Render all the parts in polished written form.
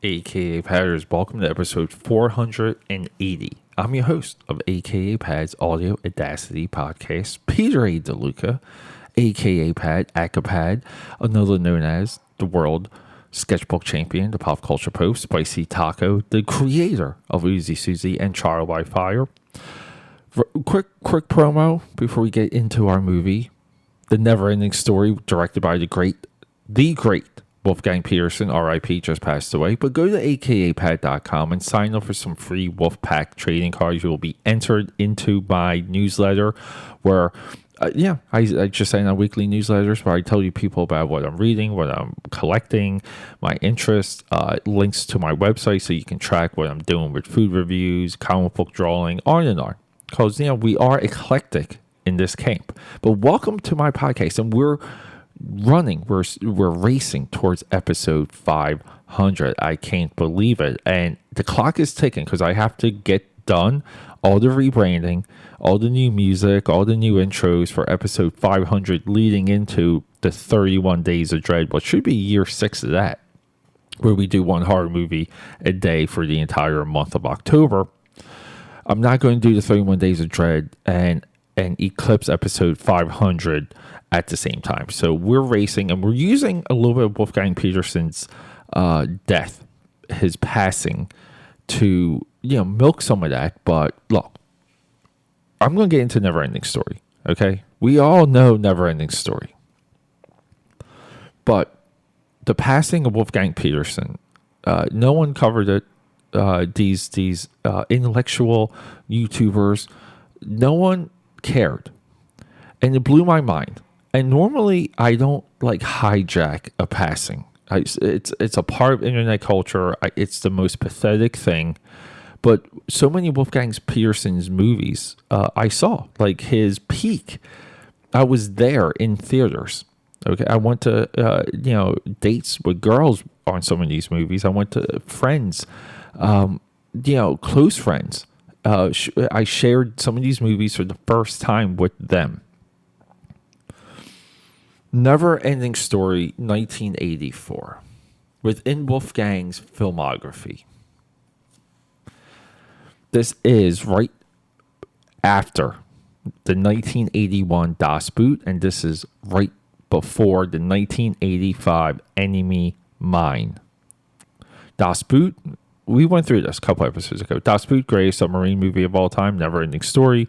aka Padders. Welcome to episode 480. I'm your host of aka Pad's Audio Audacity podcast, Peter A. DeLuca, aka Pad, AKAPAD, another known as the world sketchbook champion, the pop culture post, Spicy Taco, the creator of Uzi Susie and Trial by Fire. Quick promo before we get into our movie, The Never-Ending Story, directed by the great Wolfgang Petersen, RIP, just passed away. But go to akapad.com and sign up for some free Wolfpack trading cards. You will be entered into my newsletter where, I just send out weekly newsletters where I tell you people about what I'm reading, what I'm collecting, my interests, links to my website so you can track what I'm doing with food reviews, comic book drawing, on and on. Because, we are eclectic in this camp. But welcome to my podcast, and we're racing towards episode 500. I can't believe it, and the clock is ticking because I have to get done all the rebranding, all the new music, all the new intros for episode 500, leading into the 31 Days of Dread, what should be year 6 of that, where we do one horror movie a day for the entire month of October. I'm not going to do the 31 Days of Dread and eclipse episode 500 at the same time. So we're racing, and we're using a little bit of Wolfgang Petersen's death, his passing, to milk some of that. But look, I'm going to get into Never-Ending Story, okay? We all know Never-Ending Story. But the passing of Wolfgang Petersen, no one covered it. These intellectual YouTubers, no one cared. And it blew my mind. And normally I don't hijack a passing. It's a part of internet culture. It's the most pathetic thing. But so many Wolfgang Petersen's movies I saw, like his peak, I was there in theaters. Okay, I went to dates with girls on some of these movies. I went to friends, close friends. I shared some of these movies for the first time with them. Never-Ending Story, 1984. Within Wolfgang's filmography, this is right after the 1981 Das Boot, and this is right before the 1985 Enemy Mine. Das Boot, we went through this a couple episodes ago. Das Boot, greatest submarine movie of all time. Never-Ending Story,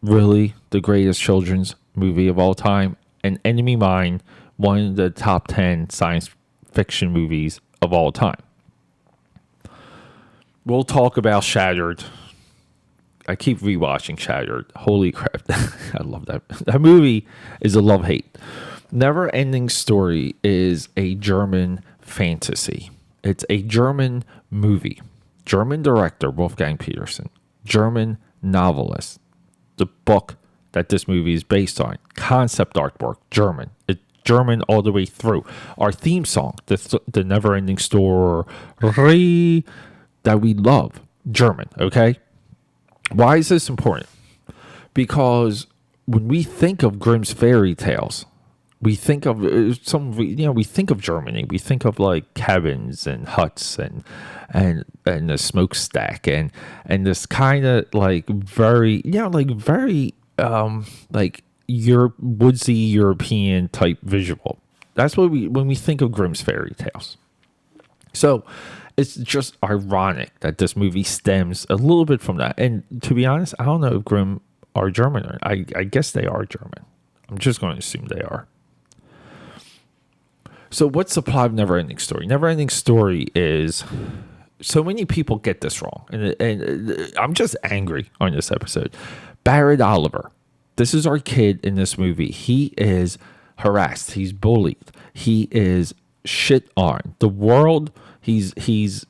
really the greatest children's movie of all time. And Enemy Mine, one of the top 10 science fiction movies of all time. We'll talk about Shattered. I keep rewatching Shattered. Holy crap. I love that. That movie is a love-hate. Never-Ending Story is a German fantasy. It's a German movie. German director, Wolfgang Petersen. German novelist. The book that this movie is based on. Concept artwork, German. It's German all the way through. Our theme song, the Never-Ending Story that we love, German, okay? Why is this important? Because when we think of Grimm's fairy tales, we think of we think of Germany. We think of cabins and huts and a smokestack and this kind of very your woodsy European type visual. That's what when we think of Grimm's fairy tales. So it's just ironic that this movie stems a little bit from that. And to be honest, I don't know if Grimm are German or I guess they are German. I'm just going to assume they are. So what's the plot of Never-Ending Story? Never-Ending Story is, so many people get this wrong. And I'm just angry on this episode. Barrett Oliver. This is our kid in this movie. He is harassed. He's bullied. He is shit on. The world, he's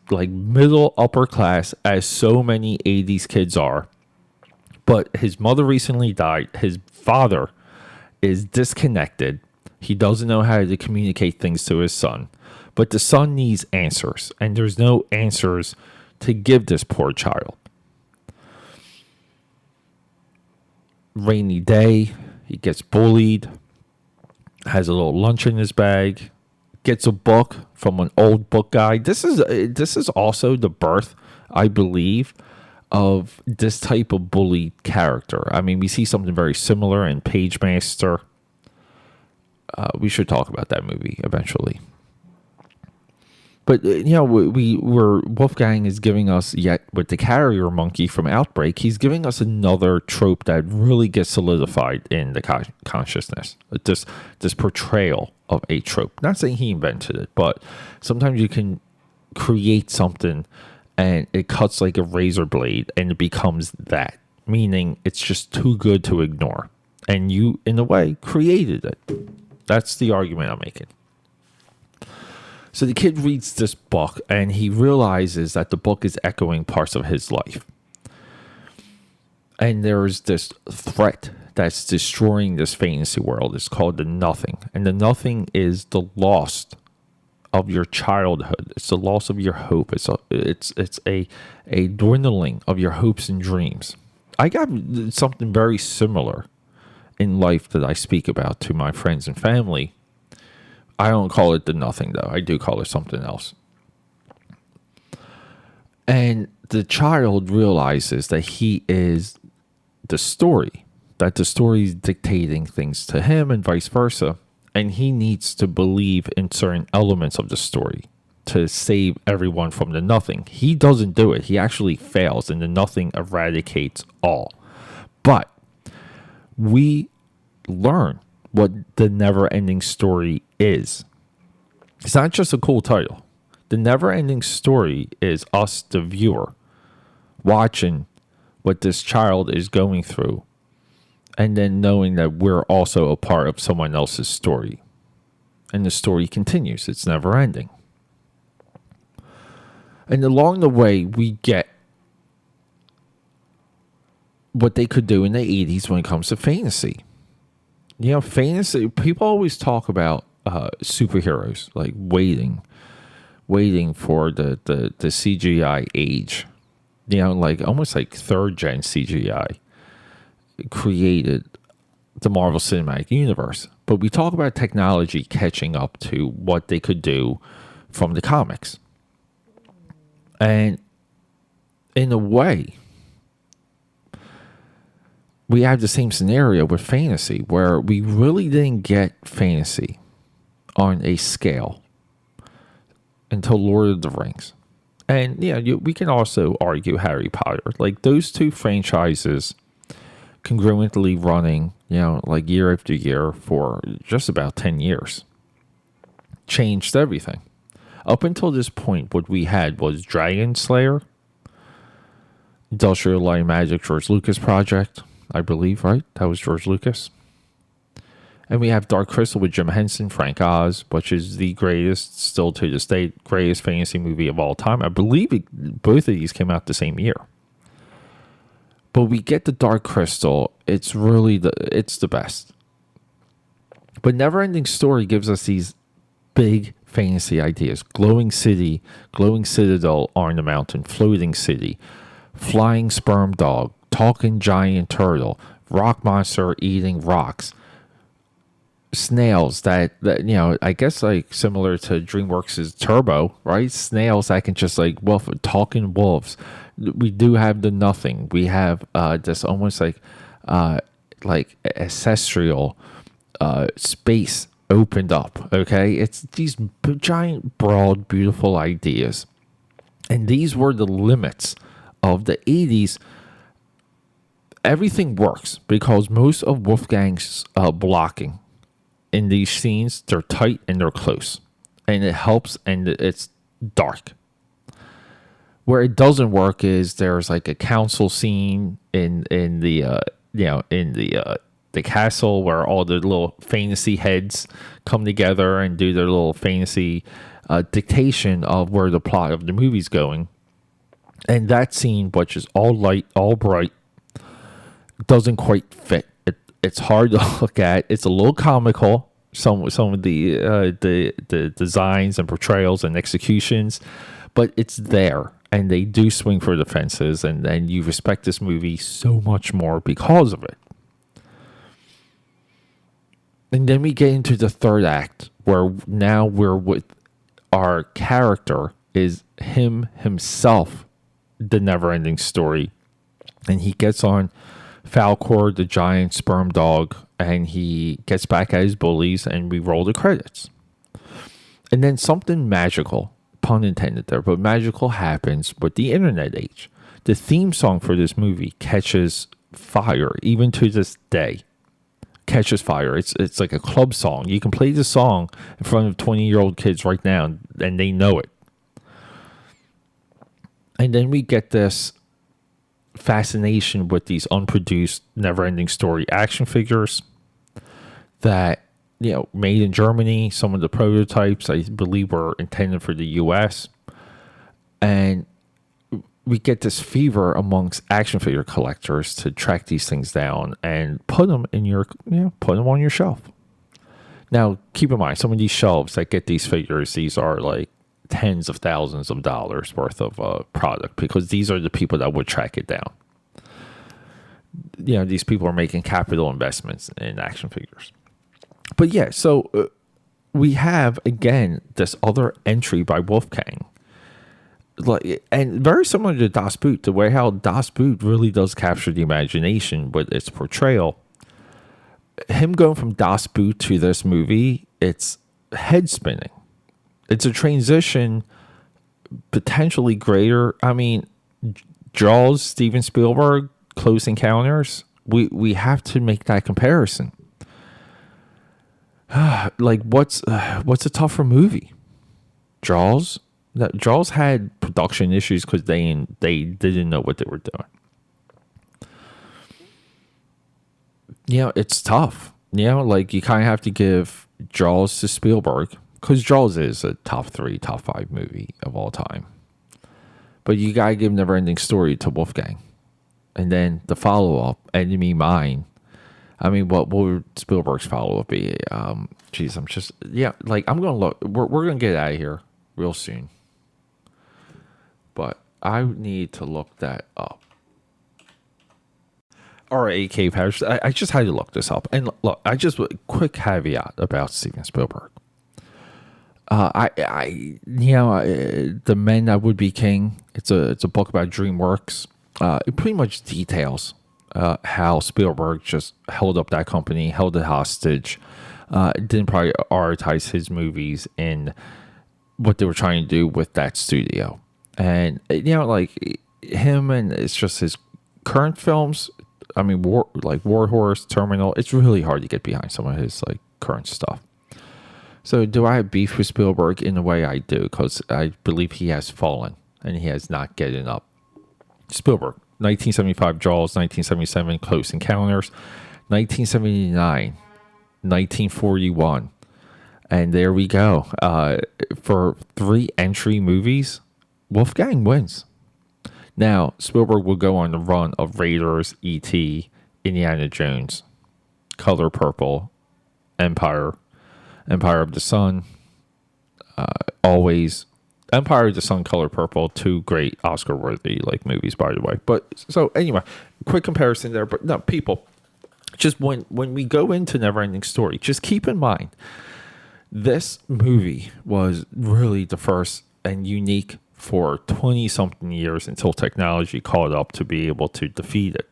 middle upper class, as so many 80s kids are. But his mother recently died. His father is disconnected. He doesn't know how to communicate things to his son. But the son needs answers. And there's no answers to give this poor child. Rainy day, he gets bullied, has a little lunch in his bag, gets a book from an old book guy. This is also the birth, I believe, of this type of bully character. I mean, we see something very similar in Page Master. We should talk about that movie eventually. But we're Wolfgang is giving us, yet with the carrier monkey from Outbreak, he's giving us another trope that really gets solidified in the consciousness. This portrayal of a trope. Not saying he invented it, but sometimes you can create something and it cuts like a razor blade and it becomes that. Meaning it's just too good to ignore. And you, in a way, created it. That's the argument I'm making. So the kid reads this book and he realizes that the book is echoing parts of his life. And there's this threat that's destroying this fantasy world. It's called the nothing. And the nothing is the loss of your childhood. It's the loss of your hope. It's a dwindling of your hopes and dreams. I got something very similar in life that I speak about to my friends and family. I don't call it the nothing, though. I do call it something else. And the child realizes that he is the story, that the story is dictating things to him and vice versa. And he needs to believe in certain elements of the story to save everyone from the nothing. He doesn't do it. He actually fails, and the nothing eradicates all. But we learn what the never-ending story is. It's not just a cool title. The never-ending story is us, the viewer, watching what this child is going through, and then knowing that we're also a part of someone else's story. And the story continues. It's never-ending. And along the way, we get what they could do in the 80s when it comes to fantasy. Fantasy, people always talk about superheroes, like waiting for the CGI age. Like almost like third gen CGI created the Marvel Cinematic Universe. But we talk about technology catching up to what they could do from the comics. And in a way, we have the same scenario with fantasy, where we really didn't get fantasy on a scale until Lord of the Rings. And we can also argue Harry Potter. Like those two franchises congruently running, like year after year for just about 10 years. Changed everything. Up until this point, what we had was Dragon Slayer, Industrial Light and Magic George Lucas project, I believe, right? That was George Lucas. And we have Dark Crystal with Jim Henson, Frank Oz, which is the greatest, still to this day, greatest fantasy movie of all time. I believe both of these came out the same year. But we get the Dark Crystal. It's really it's the best. But Neverending Story gives us these big fantasy ideas. Glowing city, glowing citadel on the mountain, floating city, flying sperm dog, talking giant turtle, rock monster eating rocks, snails that I guess like similar to DreamWorks' Turbo, right? Snails that can just like talking wolves. We do have the nothing. We have this almost like ancestral space opened up. Okay, it's these giant, broad, beautiful ideas, and these were the limits of the 80s. Everything works because most of Wolfgang's blocking in these scenes, they're tight and they're close, and it helps, and it's dark. Where it doesn't work is there's like a council scene in the castle where all the little fantasy heads come together and do their little fantasy dictation of where the plot of the movie's going. And that scene, which is all light, all bright, doesn't quite fit. It's hard to look at. It's a little comical. Some of the designs and portrayals and executions, but it's there, and they do swing for the fences, and you respect this movie so much more because of it. And then we get into the third act, where now we're with our character is himself, the never-ending story, and he gets on Falcor, the giant sperm dog, and he gets back at his bullies, and we roll the credits. And then something magical, pun intended there, but magical happens with the internet age. The theme song for this movie catches fire, even to this day. Catches fire. It's like a club song. You can play the song in front of 20-year-old kids right now, and they know it. And then we get this fascination with these unproduced, never-ending story action figures that, made in Germany. Some of the prototypes, I believe, were intended for the U.S. And we get this fever amongst action figure collectors to track these things down and put them on your shelf. Now, keep in mind, some of these shelves that get these figures, these are like tens of thousands of dollars worth of product, because these are the people that would track it down. These people are making capital investments in action figures. But yeah, so we have, again, this other entry by Wolfgang. And very similar to Das Boot, the way how Das Boot really does capture the imagination with its portrayal. Him going from Das Boot to this movie, it's head spinning. It's a transition potentially greater. I mean, Jaws, Steven Spielberg, Close Encounters, we have to make that comparison. Like, what's a tougher movie? Jaws? Jaws had production issues because they didn't know what they were doing. It's tough. Like, you kind of have to give Jaws to Spielberg, because Jaws is a top 3, top 5 movie of all time. But you gotta give Neverending Story to Wolfgang. And then the follow-up, Enemy Mine. I mean, what would Spielberg's follow-up be? I'm gonna look. We're gonna get out of here real soon. But I need to look that up. All right, AKAPAD. I just had to look this up. And look, quick caveat about Steven Spielberg. The Men That Would Be King. It's a book about DreamWorks. It pretty much details how Spielberg just held up that company, held it hostage, didn't prioritize his movies in what they were trying to do with that studio. And like him, and it's just his current films. I mean, War Horse, Terminal. It's really hard to get behind some of his like current stuff. So do I have beef with Spielberg? In a way I do, because I believe he has fallen and he has not getting up. Spielberg, 1975 Jaws, 1977 Close Encounters, 1979, 1941. And there we go. For 3 entry movies, Wolfgang wins. Now, Spielberg will go on the run of Raiders, E.T., Indiana Jones, Color Purple, Empire of the Sun, always Empire of the Sun, Color Purple, 2 great Oscar-worthy like movies, by the way. But so anyway, quick comparison there. But no, people, just when we go into Neverending Story, just keep in mind this movie was really the first and unique for 20-something years until technology caught up to be able to defeat it.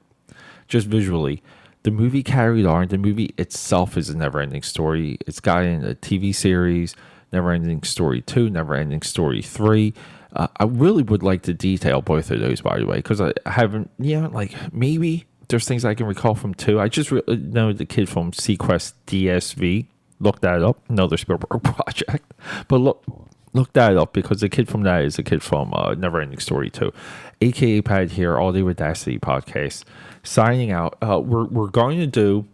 Just visually. The movie carried on. The movie itself is a Neverending Story. It's gotten a TV series, Neverending Story 2, Neverending Story 3. I really would like to detail both of those, by the way, because I haven't, maybe there's things I can recall from 2. I just know the kid from Sequest DSV. Look that up. Another Spielberg project. But look that up, because the kid from that is a kid from Neverending Story 2. AKAPAD here, All Day with Audacity podcast. Signing out. We're going to do,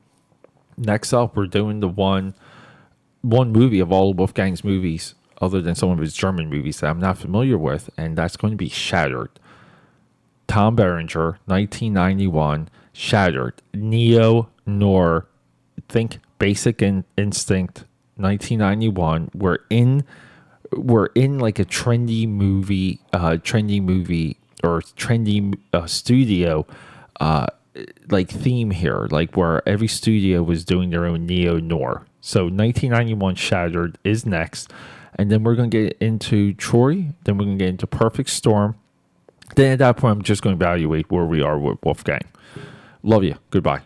next up, we're doing the one movie of all of Wolfgang's movies, other than some of his German movies that I'm not familiar with, and that's going to be Shattered. Tom Berenger, 1991, Shattered. Neo-noir. Think Basic Instinct, 1991. We're in like a trendy movie or trendy studio like theme here, like where every studio was doing their own neo noir. So 1991 Shattered is next, and then we're gonna get into Troy. Then we're gonna get into Perfect Storm. Then at that point, I'm just going to evaluate where we are with Wolfgang. Love you. Goodbye.